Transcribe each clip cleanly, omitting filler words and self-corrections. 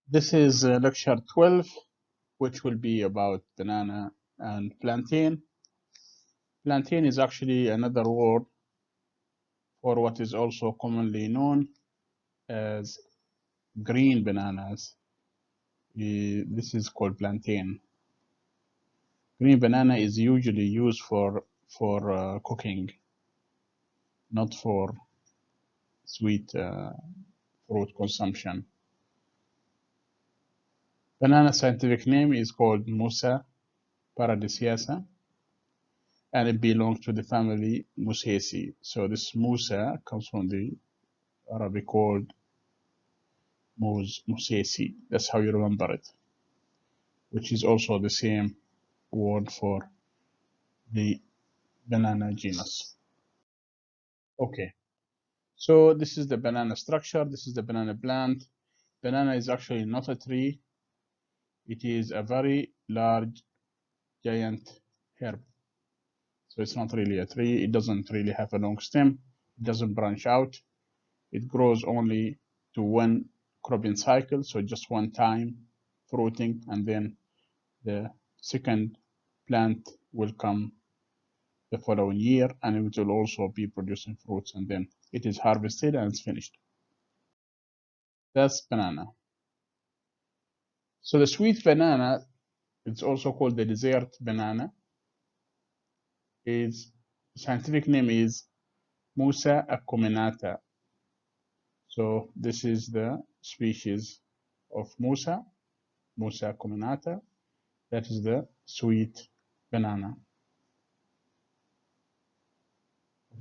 This is lecture 12, which will be about banana and plantain. Plantain is actually another word for what is also commonly known as green bananas. This is called plantain. Green banana is usually used for cooking, not for sweet fruit consumption. Banana scientific name is called Musa paradisiaca, and it belongs to the family Musaceae. So this Musa comes from the Arabic word Musaceae. That's how you remember it, which is also the same word for the banana genus. Okay, so this is the banana structure. This is the banana plant. Banana is actually not a tree. It is a very large, giant herb. So it's not really a tree. It doesn't really have a long stem. It doesn't branch out. It grows only to one cropping cycle, so just one time fruiting, and then the second plant will come the following year, and it will also be producing fruits, and then it is harvested and it's finished. That's banana. So the sweet banana, it's also called the desert banana. Its scientific name is Musa acuminata. So this is the species of Musa acuminata. That is the sweet banana.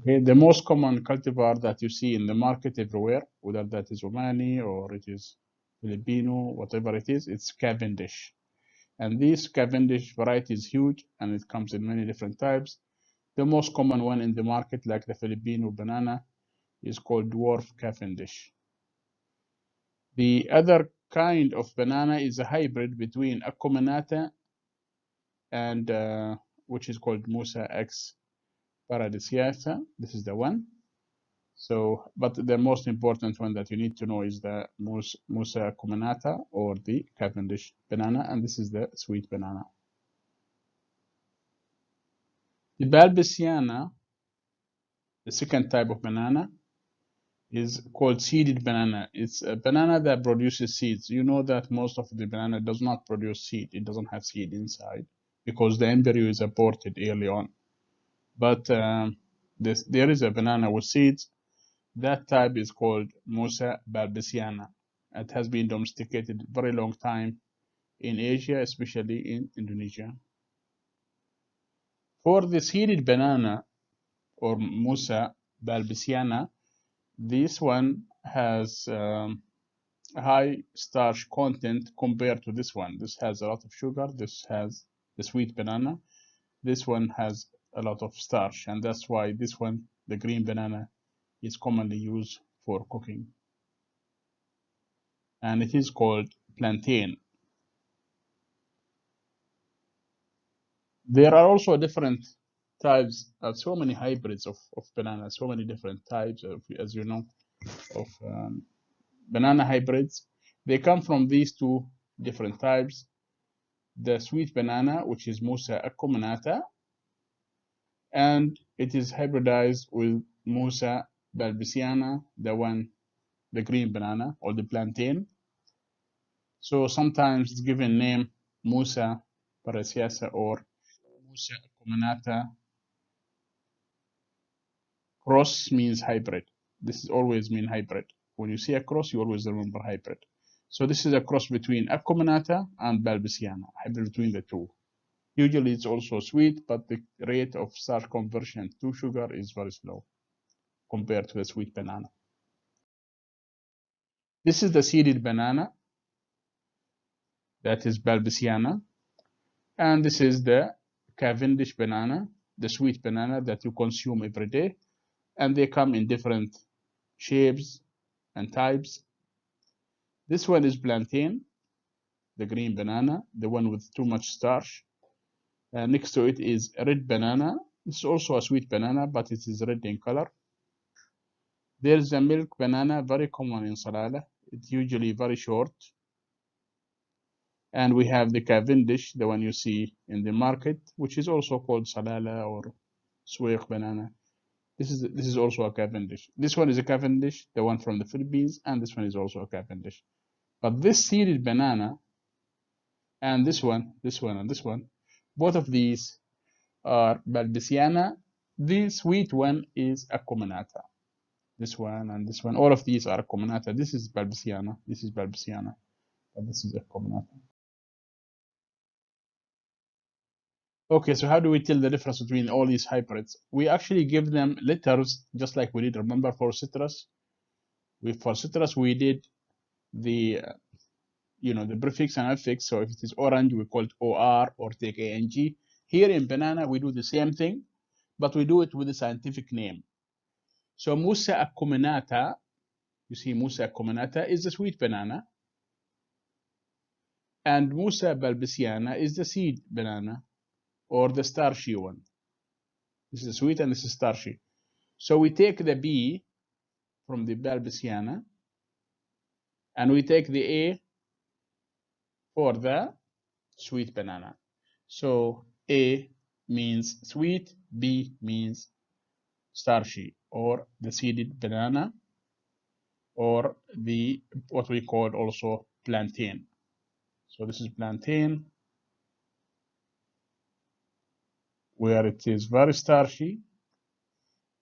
Okay, the most common cultivar that you see in the market everywhere, whether that is Omani or it is Filipino, whatever it is, it's Cavendish. And this Cavendish variety is huge and it comes in many different types. The most common one in the market, like the Filipino banana, is called dwarf Cavendish. The other kind of banana is a hybrid between Acuminata and which is called Musa X paradisiaca. This is the one. So, but the most important one that you need to know is the Musa acuminata or the Cavendish banana, and this is the sweet banana. The Balbisiana, the second type of banana, is called seeded banana. It's a banana that produces seeds. You know that most of the banana does not produce seed. It doesn't have seed inside because the embryo is aborted early on. But there is a banana with seeds. That type is called Musa balbisiana. It has been domesticated very long time in Asia, especially in Indonesia. For the seeded banana or Musa balbisiana, this one has high starch content compared to this one. This has a lot of sugar. This has the sweet banana. This one has a lot of starch, and that's why this one, the green banana, is commonly used for cooking. And it is called plantain. There are also different types of so many hybrids of banana, so many different types of, as you know, of banana hybrids. They come from these two different types. The sweet banana, which is Musa acuminata, and it is hybridized with Musa balbisiana, the green banana or the plantain. So sometimes it's given name Musa paradisiaca or Musa acuminata. Cross means hybrid. This is always mean hybrid. When you see a cross, you always remember hybrid. So this is a cross between acuminata and balbisiana, hybrid between the two. Usually it's also sweet, but the rate of starch conversion to sugar is very slow compared to the sweet banana. This is the seeded banana, that is balbisiana, and this is the Cavendish banana, the sweet banana that you consume every day, and they come in different shapes and types. This one is plantain, the green banana, the one with too much starch. Next to it is red banana. It's also a sweet banana, but it is red in color. There's a milk banana, very common in Salalah. It's usually very short. And we have the Cavendish, the one you see in the market, which is also called Salala or Sweq banana. This is also a Cavendish. This one is a Cavendish, the one from the Philippines, and this one is also a Cavendish. But this seeded banana and this one, and this one, both of these are Balbisiana. The sweet one is Acuminata. This one and this one, all of these are Acuminata. This is Balbisiana. This is Balbisiana. But this is Acuminata. Okay, so how do we tell the difference between all these hybrids? We actually give them letters, just like we did, remember, for citrus? For citrus, we did the the prefix and affix. So if it is orange, we call it OR or take ANG. Here in banana, we do the same thing, but we do it with a scientific name. So Musa acuminata, you see Musa acuminata is the sweet banana, and Musa balbisiana is the seed banana, or the starchy one. This is sweet and this is starchy. So we take the B from the balbisiana, and we take the A for the sweet banana. So A means sweet, B means starchy, or the seeded banana, or the what we call also plantain. So this is plantain, where it is very starchy,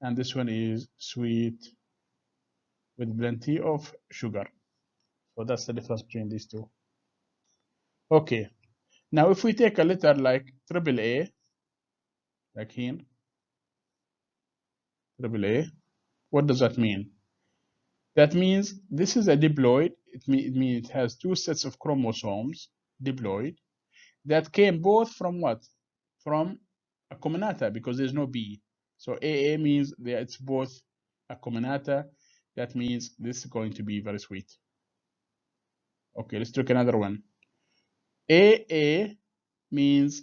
and this one is sweet with plenty of sugar. So that's the difference between these two. Okay, now if we take a letter like triple A, like here, triple A, what does that mean? That means this is a diploid. It means it has two sets of chromosomes, diploid, that came both from what? From Acuminata, because there's no B. So AA means that it's both Acuminata. That means this is going to be very sweet. Okay, let's take another one. AA means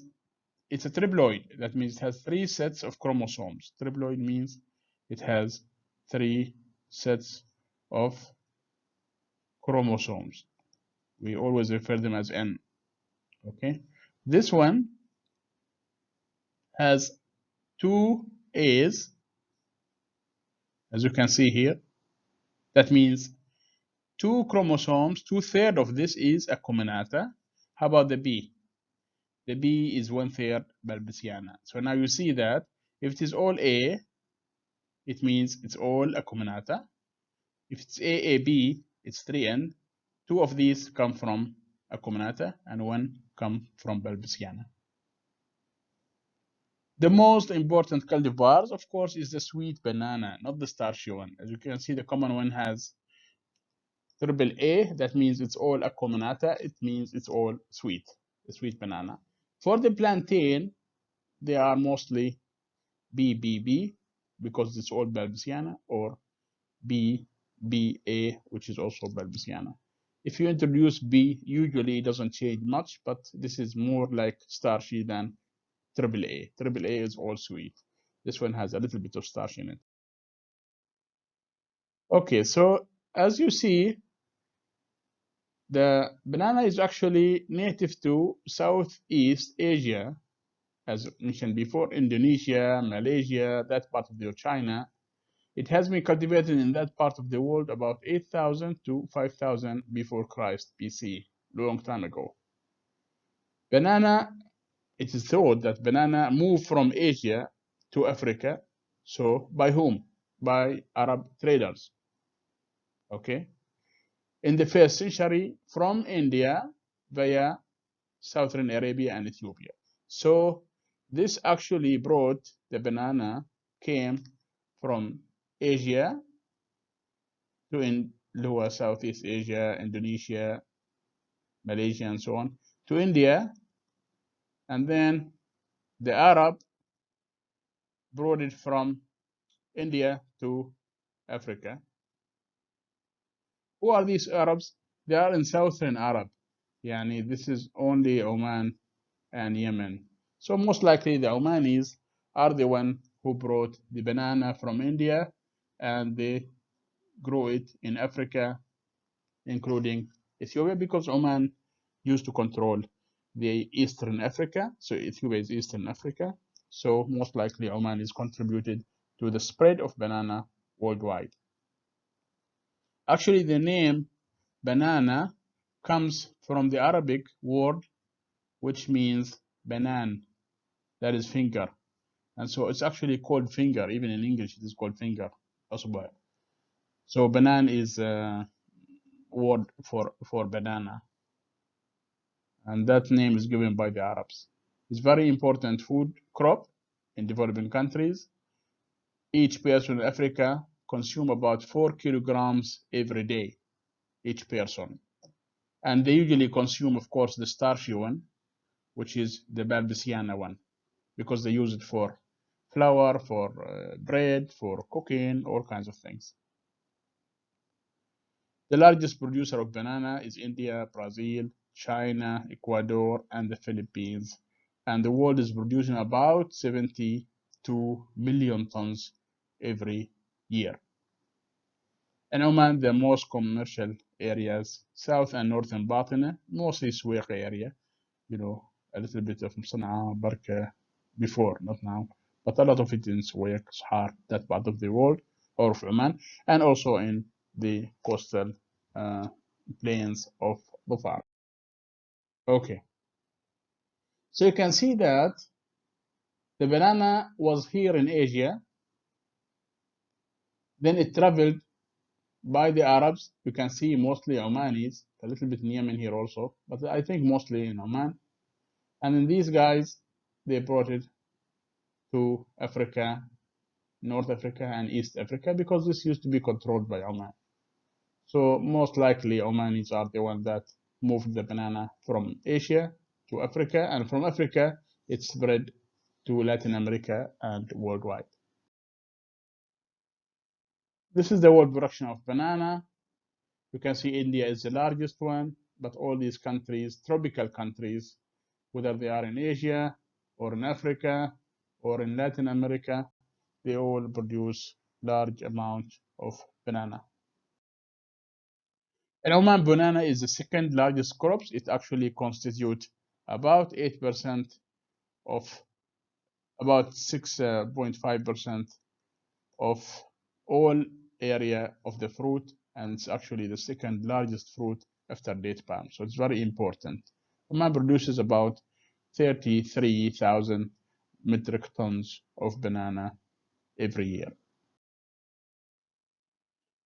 it's a triploid. That means it has three sets of chromosomes. Triploid means it has three sets of chromosomes. We always refer them as N. Okay, this one has two A's, as you can see here. That means two chromosomes, 2/3 of this is Acuminata. How about the B? The B is 1/3 Balbisiana. So now you see that if it is all A, it means it's all Acuminata. If it's AAB, it's 3N. Two of these come from Acuminata and one come from Balbisiana. The most important cultivars, of course, is the sweet banana, not the starchy one. As you can see, the common one has triple A. That means it's all Acuminata. It means it's all sweet, the sweet banana. For the plantain, they are mostly BBB, because it's all Balbisiana, or BBA, which is also Balbisiana. If you introduce B, usually it doesn't change much, but this is more like starchy than triple A. Triple A is all sweet. This one has a little bit of starch in it. Okay, so as you see, the banana is actually native to Southeast Asia, as mentioned before, Indonesia, Malaysia, that part of China. It has been cultivated in that part of the world about 8,000 to 5,000 before Christ BC, long time ago. Banana, it is thought that banana moved from Asia to Africa. So by whom? By Arab traders. Okay. In the first century, from India via Southern Arabia and Ethiopia. So this actually brought the banana, came from Asia to Southeast Asia, Indonesia, Malaysia, and so on, to India, and then the Arab brought it from India to Africa. Who are these Arabs? They are in Southern Arab. Yani this is only Oman and Yemen. So most likely the Omanis are the one who brought the banana from India, and they grow it in Africa, including Ethiopia, because Oman used to control the Eastern Africa. So Ethiopia is Eastern Africa. So most likely Oman is contributed to the spread of banana worldwide. Actually, the name banana comes from the Arabic word which means banan, that is finger. And so it's actually called finger. Even in English, it is called finger. So banan is a word for banana. And that name is given by the Arabs. It's very important food crop in developing countries. Each person in Africa consume about 4 kilograms every day, each person. And they usually consume, of course, the starchy one, which is the Balbisiana one, because they use it for flour, for bread, for cooking, all kinds of things. The largest producer of banana is India, Brazil, China, Ecuador, and the Philippines. And the world is producing about 72 million tons every year. In Oman, the most commercial areas, south and northern Batna, mostly Suwaiq area, a little bit of Sana'a, Barka before, not now, but a lot of it in Suwaiq, Sahar, that part of the world, or of Oman, and also in the coastal plains of Dhofar. Okay, so you can see that the banana was here in Asia, then it traveled by the Arabs. You can see mostly Omanis, a little bit in Yemen here also, but I think mostly in Oman. And then these guys, they brought it to Africa, North Africa, and East Africa, because this used to be controlled by Oman. So most likely Omanis are the ones that moved the banana from Asia to Africa, and from Africa it spread to Latin America and worldwide. This is the world production of banana. You can see India is the largest one, but all these countries, tropical countries, whether they are in Asia or in Africa or in Latin America, they all produce large amount of banana. In Oman, banana is the second largest crops. It actually constitutes about 8% of about 6.5% of all area of the fruit, and it's actually the second largest fruit after date palm. So it's very important. Oman produces about 33,000 metric tons of banana every year.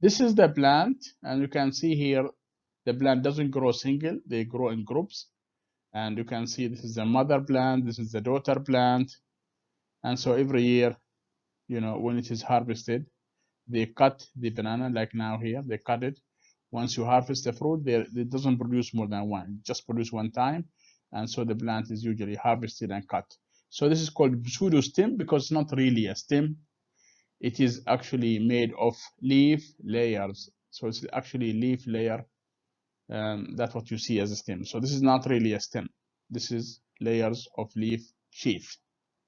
This is the plant, and you can see here the plant doesn't grow single, they grow in groups. And you can see this is the mother plant, this is the daughter plant. And so every year, when it is harvested, they cut the banana, like now here, they cut it. Once you harvest the fruit, it doesn't produce more than one, it just produce one time. And so the plant is usually harvested and cut. So this is called pseudo stem because it's not really a stem. It is actually made of leaf layers. So it's actually leaf layer. That's what you see as a stem. So this is not really a stem. This is layers of leaf sheath.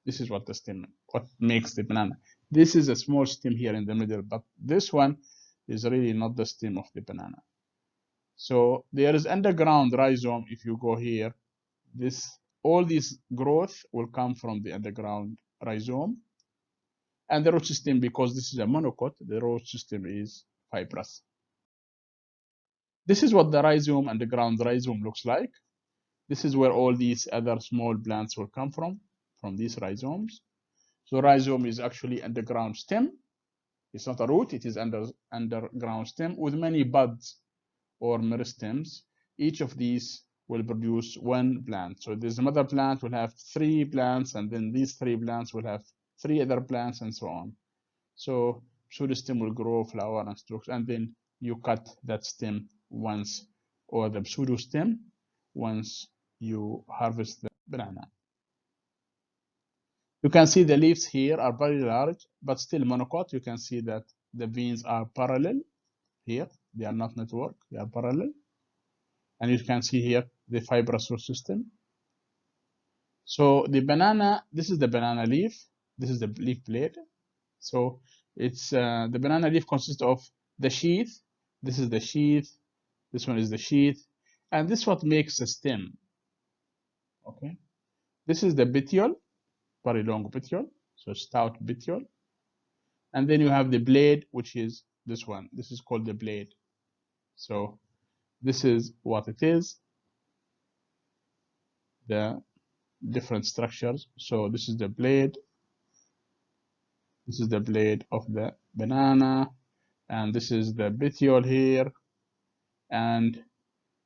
This is what the stem, what makes the banana. This is a small stem here in the middle, but this one is really not the stem of the banana. So there is underground rhizome. If you go here, all this growth will come from the underground rhizome. And the root system, because this is a monocot, the root system is fibrous. This is what the rhizome, underground rhizome, looks like. This is where all these other small plants will come from these rhizomes. So rhizome is actually underground stem. It's not a root, it is underground stem with many buds or meristems. Each of these will produce one plant. So this mother plant will have 3 plants, and then these 3 plants will have 3 other plants, and so on. So pseudostem will grow, flower, and stalks, and then you cut that stem once, or the pseudostem, once you harvest the banana. You can see the leaves here are very large, but still monocot. You can see that the veins are parallel here. They are not network, they are parallel. And you can see here the fibrous root system. So the banana, this is the banana leaf. This is the leaf blade. So it's the banana leaf consists of the sheath. This is the sheath. This one is the sheath. And this is what makes a stem. Okay, this is the petiole, very long petiole, so stout petiole. And then you have the blade, which is this one. This is called the blade. So this is what it is, the different structures. So this is the blade. This is the blade of the banana. And this is the petiole here. And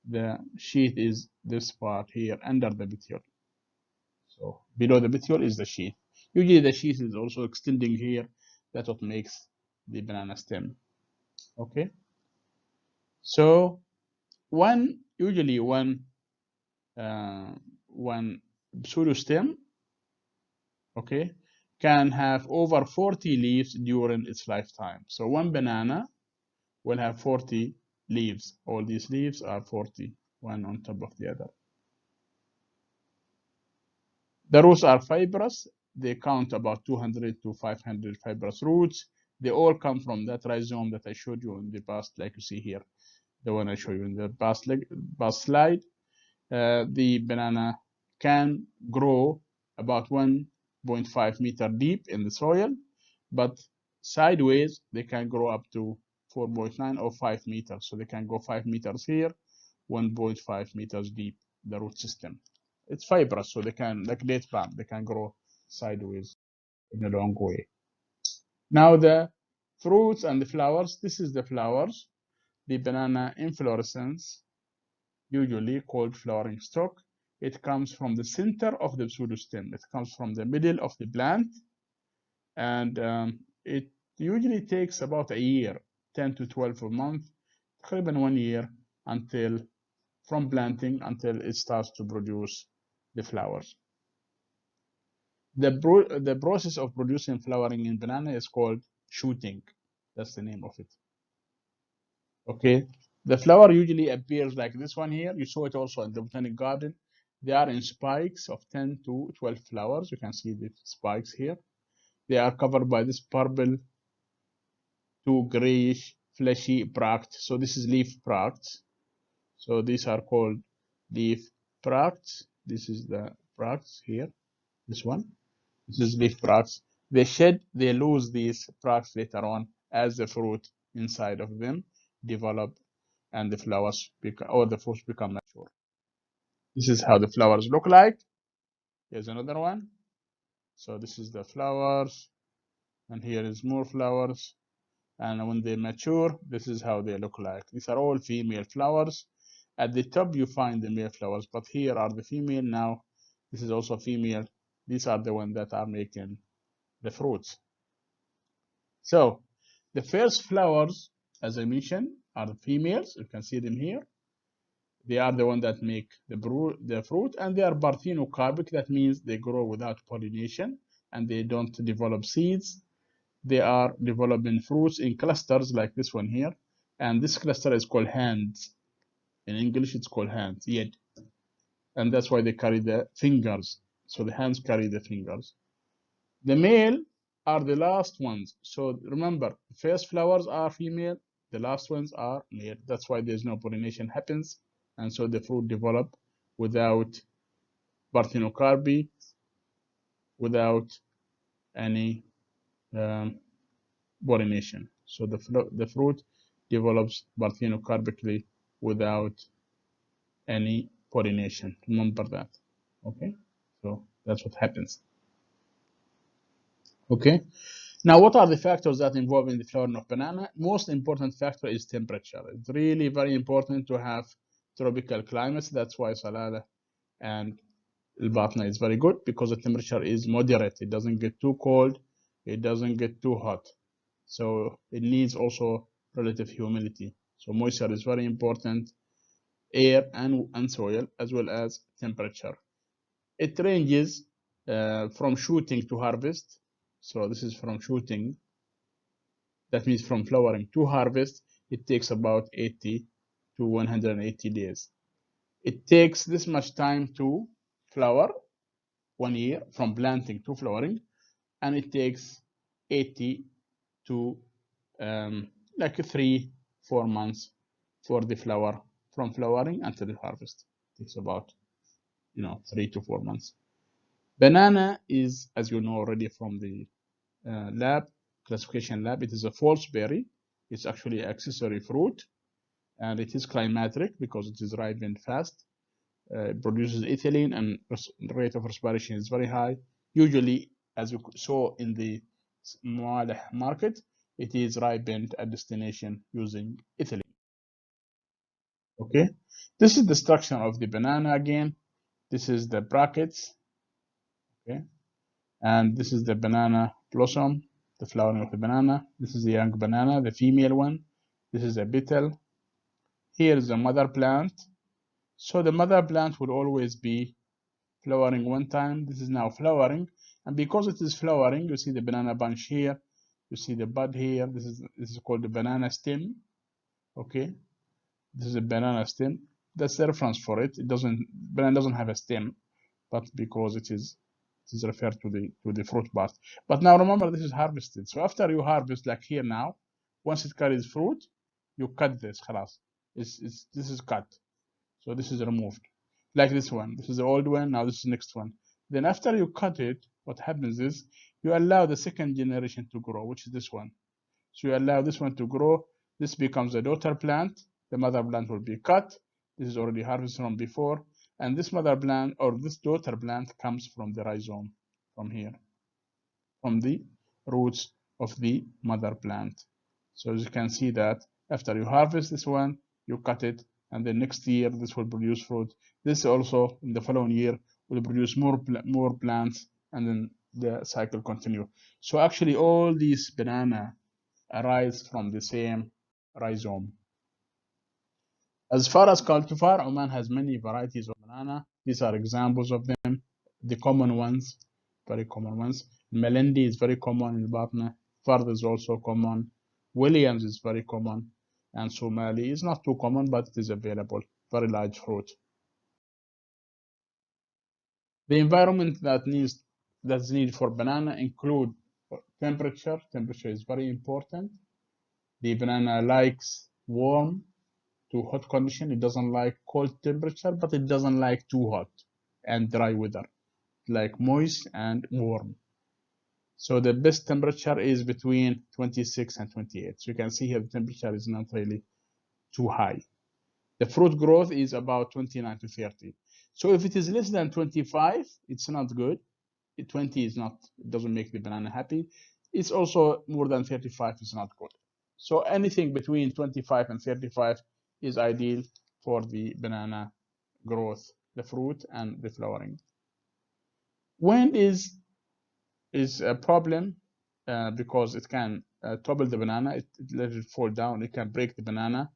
the sheath is this part here under the petiole. So below the petiole is the sheath. Usually the sheath is also extending here. That's what makes the banana stem. Okay. So usually one pseudostem, okay, can have over 40 leaves during its lifetime. So one banana will have 40 leaves. All these leaves are 40, one on top of the other. The roots are fibrous. They count about 200 to 500 fibrous roots. They all come from that rhizome that I showed you in the past, like you see here, the one I showed you in the past slide. The banana can grow about 1.5 meter deep in the soil, but sideways they can grow up to 4.9 or 5 meters. So they can go 5 meters here, 1.5 meters deep, the root system. It's fibrous, so they can, like date palm, they can grow sideways in a long way. Now the fruits and the flowers, this is the flowers, the banana inflorescence, usually called flowering stalk. It comes from the center of the pseudostem. It comes from the middle of the plant, and it usually takes about a year, 10 to 12 months, even 1 year, until from planting until it starts to produce the flowers. The process of producing flowering in banana is called shooting. That's the name of it. Okay, the flower usually appears like this one here. You saw it also in the botanic garden. They are in spikes of 10 to 12 flowers. You can see the spikes here. They are covered by this purple to grayish fleshy bracts. So this is leaf bracts. So these are called leaf bracts. This is the bracts here. This one. This is leaf bracts. They lose these bracts later on as the fruit inside of them develop and the flowers or the fruits become mature. This is how the flowers look like. Here's another one. So this is the flowers, and here is more flowers. And when they mature, this is how they look like. These are all female flowers. At the top, you find the male flowers, but here are the female now. This is also female. These are the ones that are making the fruits. So the first flowers, as I mentioned, are the females. You can see them here. They are the ones that make the fruit, and they are parthenocarpic. That means they grow without pollination, and they don't develop seeds. They are developing fruits in clusters like this one here, and this cluster is called hands. In English, it's called hands, yet, and that's why they carry the fingers. So the hands carry the fingers. The male are the last ones. So remember, the first flowers are female, the last ones are male. That's why there's no pollination happens, and so the fruit develop without parthenocarpy, without any pollination. So the fruit develops parthenocarpically without any pollination. Remember that. Okay, so that's what happens. Okay, now what are the factors that involve in the flowering of banana? Most important factor is temperature. It's really very important to have tropical climates. That's why Salala and El-Batna is very good, because the temperature is moderate. It doesn't get too cold, it doesn't get too hot. So it needs also relative humidity. So moisture is very important, air and soil, as well as temperature. It ranges from shooting to harvest. So this is from shooting. That means from flowering to harvest, it takes about 80 to 180 days. It takes this much time to flower, 1 year from planting to flowering, and it takes 80 to like 3-4 months for the flower from flowering until harvest. It takes about 3 to 4 months. Banana is, as you know already from the classification lab, it is a false berry. It's actually an accessory fruit, and it is climatic because it is ripened fast. It produces ethylene, and the rate of respiration is very high. Usually, as you saw in the market, it is ripened at destination using ethylene. Okay, this is the structure of the banana again. This is the brackets. Okay, and this is the banana blossom, the flowering of the banana. This is the young banana, the female one. This is a petal. Here is the mother plant. So the mother plant will always be flowering one time. This is now flowering, and because it is flowering, you see the banana bunch here. You see the bud here. This is called the banana stem. Okay, this is a banana stem. That's the reference for it. Banana doesn't have a stem, but because it is referred to the fruit part. But now remember, this is harvested. So after you harvest, like here now, once it carries fruit, you cut this. خلاص. This is cut. So this is removed. Like this one. This is the old one. Now this is the next one. Then after you cut it, what happens is you allow the second generation to grow, which is this one. So you allow this one to grow. This becomes a daughter plant. The mother plant will be cut. This is already harvested from before. And this mother plant or this daughter plant comes from the rhizome, from here, from the roots of the mother plant. So as you can see that after you harvest this one, you cut it, and then next year this will produce fruit. This also in the following year will produce more plants, and then the cycle continue. So actually all these banana arise from the same rhizome. As far as cultivar, Oman has many varieties of banana. These are examples of them. The common ones, very common ones. Melendi is very common in Batna. Fard is also common. Williams is very common. And Somali is not too common, but it is available. Very large fruit. The environment that's needed for banana include temperature. Temperature is very important. The banana likes warm to hot condition. It doesn't like cold temperature, but it doesn't like too hot and dry weather, like moist and warm. So the best temperature is between 26 and 28. So you can see here the temperature is not really too high. The fruit growth is about 29 to 30. So if it is less than 25, it's not good. 20 is not, it doesn't make the banana happy. It's also more than 35 is not good. So anything between 25 and 35 is ideal for the banana growth, the fruit and the flowering. Wind is a problem because it can topple the banana, it let it fall down, it can break the banana.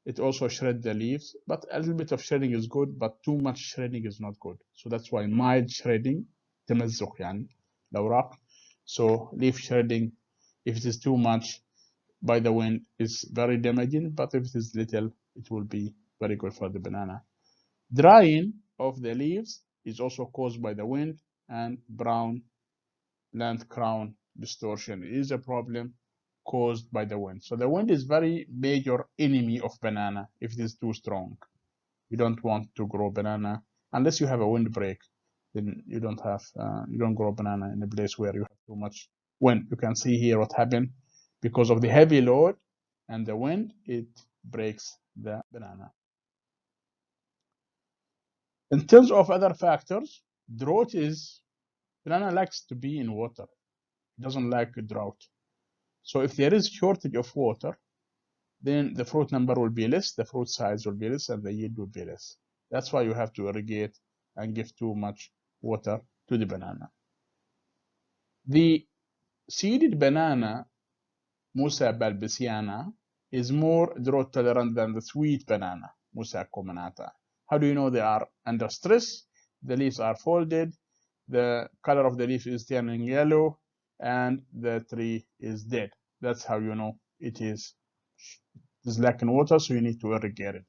It also shreds the leaves, but a little bit of shredding is good, but too much shredding is not good. So that's why mild shredding, تمزق يعني الأوراق. So leaf shredding, if it is too much by the wind, is very damaging, but if it is little, it will be very good for the banana. Drying of the leaves is also caused by the wind, and brown plant crown distortion is a problem caused by the wind. So the wind is very major enemy of banana if it is too strong. You don't want to grow banana unless you have a windbreak. Then you don't grow banana in a place where you have too much wind. You can see here what happened because of the heavy load and the wind. It breaks the banana. In terms of other factors, drought is banana likes to be in water. It doesn't like a drought. So if there is shortage of water, then the fruit number will be less, the fruit size will be less, and the yield will be less. That's why you have to irrigate and give too much water to the banana. The seeded banana, Musa balbisiana, is more drought tolerant than the sweet banana, Musa combinata. How do you know they are under stress? The leaves are folded, the color of the leaf is turning yellow, and the tree is dead. That's how you know it is lacking water, so you need to irrigate it.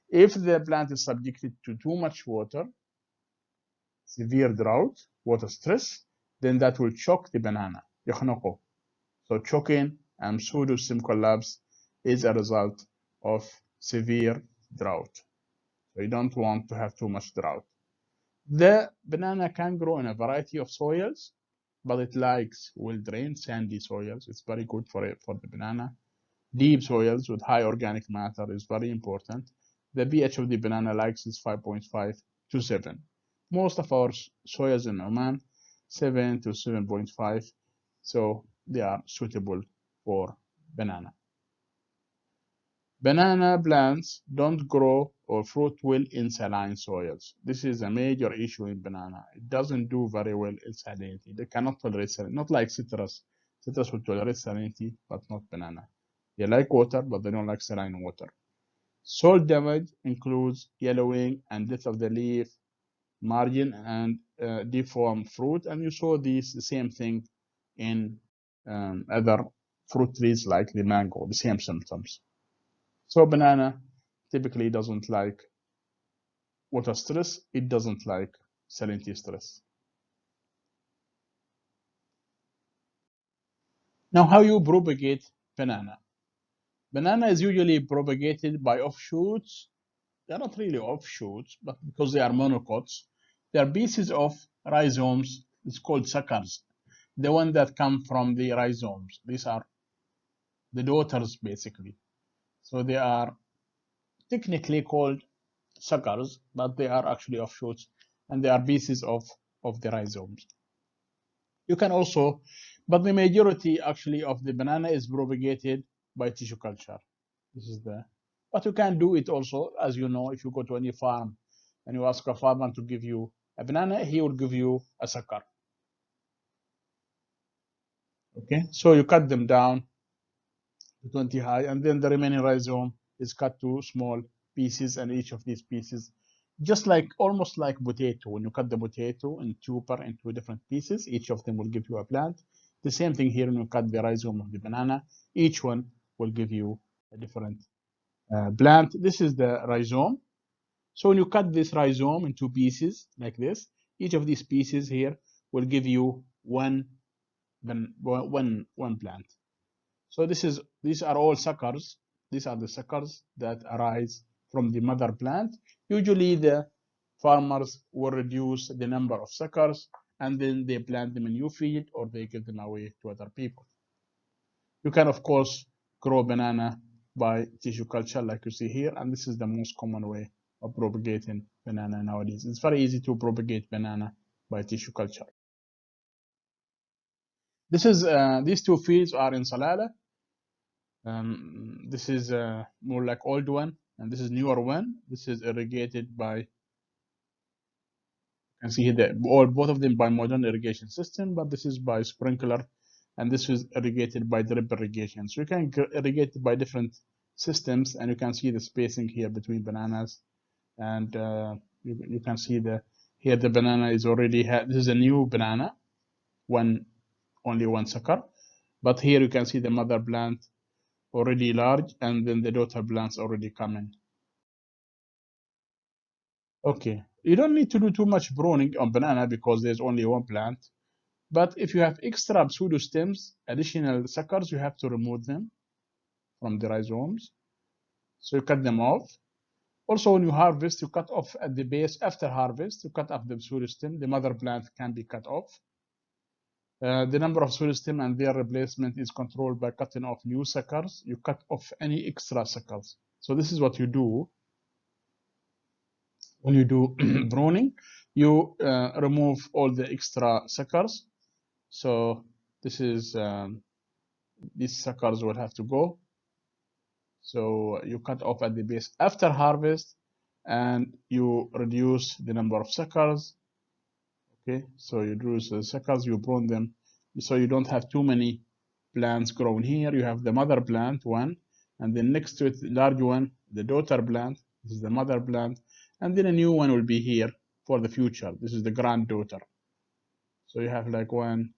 If the plant is subjected to too much water, severe drought, water stress, then that will choke the banana. يخنقه. So choking and pseudostem collapse is a result of severe drought. So you don't want to have too much drought. The banana can grow in a variety of soils, but it likes well-drained, sandy soils. It's very good for it, for the banana. Deep soils with high organic matter is very important. The pH of the banana likes is 5.5 to 7. Most of our soils in Oman, 7 to 7.5, so they are suitable for banana. Banana plants don't grow or fruit well in saline soils. This is a major issue in banana. It doesn't do very well in salinity. They cannot tolerate salinity, not like citrus. Citrus will tolerate salinity, but not banana. They like water, but they don't like saline water. Soil damage includes yellowing and death of the leaf, margin, and deformed fruit. And you saw the same thing in other fruit trees like the mango, the same symptoms. So banana typically doesn't like water stress. It doesn't like salinity stress. Now, how you propagate banana? Banana is usually propagated by offshoots. They're not really offshoots, but because they are monocots, they are pieces of rhizomes. It's called suckers. The one that come from the rhizomes. These are the daughters, basically. So they are technically called suckers, but they are actually offshoots, and they are pieces of the rhizomes. You can also, but the majority actually of the banana is propagated by tissue culture. This is the, but you can do it also, as you know, if you go to any farm and you ask a farmer to give you a banana, he will give you a sucker. Okay, so you cut them down to 20 high, and then the remaining rhizome is cut to small pieces, and each of these pieces, just like almost like potato, when you cut the potato and tuber into different pieces, each of them will give you a plant. The same thing here when you cut the rhizome of the banana, each one will give you a different plant. This is the rhizome. So when you cut this rhizome into pieces like this, each of these pieces here will give you one plant. So these are all suckers. These are the suckers that arise from the mother plant. Usually the farmers will reduce the number of suckers and then they plant them in new field or they give them away to other people. You can of course grow banana by tissue culture like you see here, and this is the most common way of propagating banana nowadays. It's very easy to propagate banana by tissue culture. This is these two fields are in Salala. This is more like old one, and this is newer one. This is irrigated by, you can see here, both of them by modern irrigation system, but this is by sprinkler, and this is irrigated by drip irrigation. So you can irrigate it by different systems, and you can see the spacing here between bananas, and you can see here the banana is already this is a new banana, only one sucker, but here you can see the mother plant already large, and then the daughter plants already coming. Okay, you don't need to do too much pruning on banana because there's only one plant. But if you have extra pseudostems, additional suckers, you have to remove them from the rhizomes. So you cut them off. Also, when you harvest, you cut off at the base. After harvest, you cut off the pseudostem. The mother plant can be cut off. The number of pseudostem and their replacement is controlled by cutting off new suckers. You cut off any extra suckers. So this is what you do when you do pruning. You remove all the extra suckers. So this is these suckers will have to go. So you cut off at the base after harvest, and you reduce the number of suckers. Okay, so you reduce the suckers, you prune them, so you don't have too many plants growing here. You have the mother plant one, and then next to it, the large one, the daughter plant. This is the mother plant, and then a new one will be here for the future. This is the granddaughter. So you have like 1,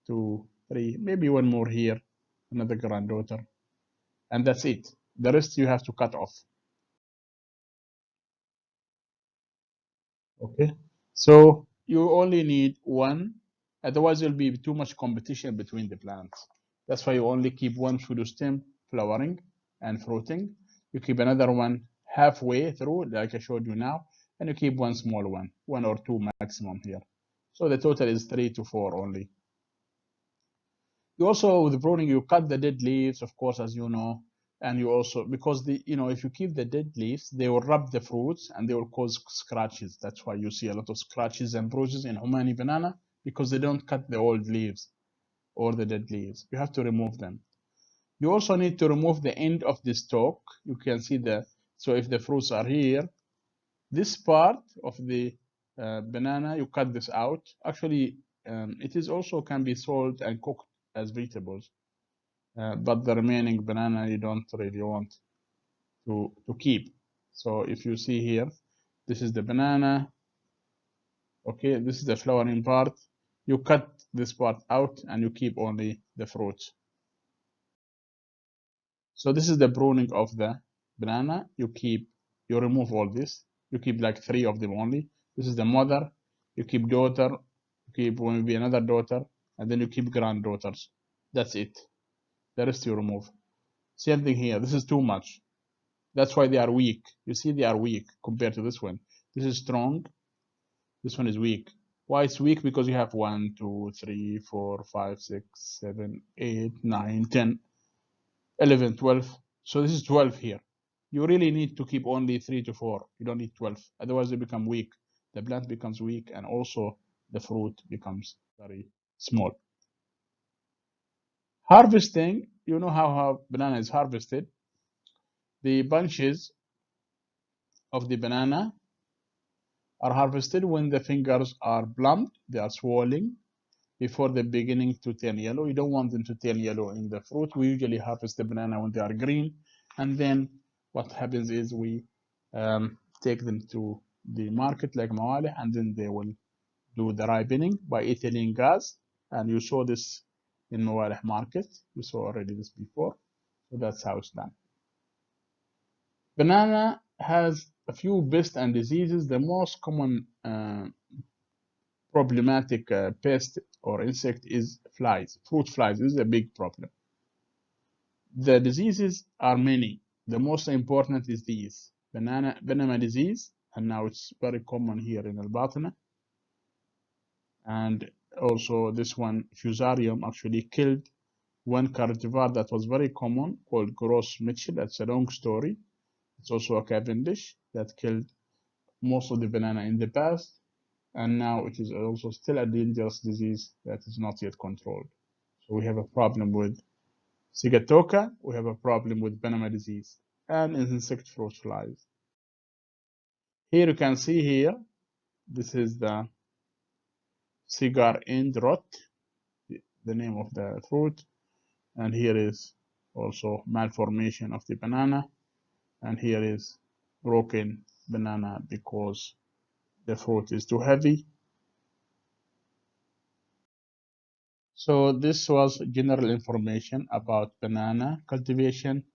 2, 3, maybe one more here, another granddaughter, and that's it. The rest you have to cut off. Okay, so you only need one, otherwise there'll be too much competition between the plants. That's why you only keep one pseudostem flowering and fruiting. You keep another one halfway through, like I showed you now, and you keep one small one or two maximum here. So the total is 3 to 4 only. You also, with pruning, you cut the dead leaves, of course, as you know, and you also, because if you keep the dead leaves, they will rub the fruits and they will cause scratches. That's why you see a lot of scratches and bruises in Omani banana, because they don't cut the old leaves or the dead leaves. You have to remove them. You also need to remove the end of the stalk. You can see so if the fruits are here, this part of the banana, you cut this out. Actually, it is also can be sold and cooked as vegetables. But the remaining banana you don't really want to keep. So if you see here, this is the banana. Okay, this is the flowering part. You cut this part out and you keep only the fruits. So this is the pruning of the banana. You remove all this. You keep like 3 of them only. This is the mother. You keep daughter. You keep maybe another daughter, and then you keep granddaughters. That's it. The rest you remove. Same thing here. This is too much. That's why they are weak. You see, they are weak compared to this one. This is strong. This one is weak. Why it's weak? Because you have 1, 2, 3, 4, 5, 6, 7, 8, 9, 10, 11, 12. So this is 12 here. You really need to keep only 3 to 4. You don't need 12. Otherwise, they become weak. The plant becomes weak, and also the fruit becomes very small. Harvesting, you know how banana is harvested. The bunches of the banana are harvested when the fingers are plump, they are swelling before they're beginning to turn yellow. You don't want them to turn yellow in the fruit. We usually harvest the banana when they are green, and then what happens is we take them to the market like mawali, and then they will do the ripening by ethylene gas. And you saw this in mawali market. You saw already this before. So that's how it's done. Banana has a few pests and diseases. The most common problematic pest or insect is flies. Fruit flies is a big problem. The diseases are many. The most important is these: banana disease, and now it's very common here in Al-Batna. And also this one, fusarium, actually killed one cultivar that was very common called Gross Mitchell. That's a long story. It's also a Cavendish that killed most of the banana in the past, and now it is also still a dangerous disease that is not yet controlled. So we have a problem with Sigatoka, we have a problem with banana disease, and insect fruit flies. Here you can see here, this is the cigar end rot, the name of the fruit, and here is also malformation of the banana, and here is broken banana because the fruit is too heavy. So this was general information about banana cultivation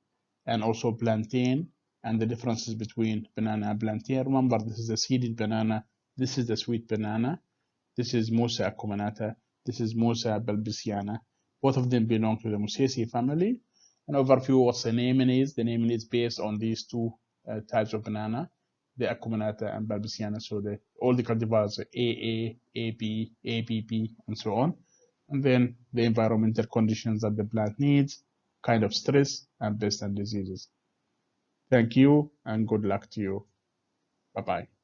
and also plantain and the differences between banana and plantain. Remember, this is a seeded banana. This is the sweet banana. This is Musa acuminata. This is Musa balbisiana. Both of them belong to the Musaceae family. An overview of what the naming is. The naming is based on these two types of banana, the acuminata and balbisiana. So all the cultivars are AA, AP, APP, and so on. And then the environmental conditions that the plant needs, kind of stress, and pests and diseases. Thank you and good luck to you. Bye bye.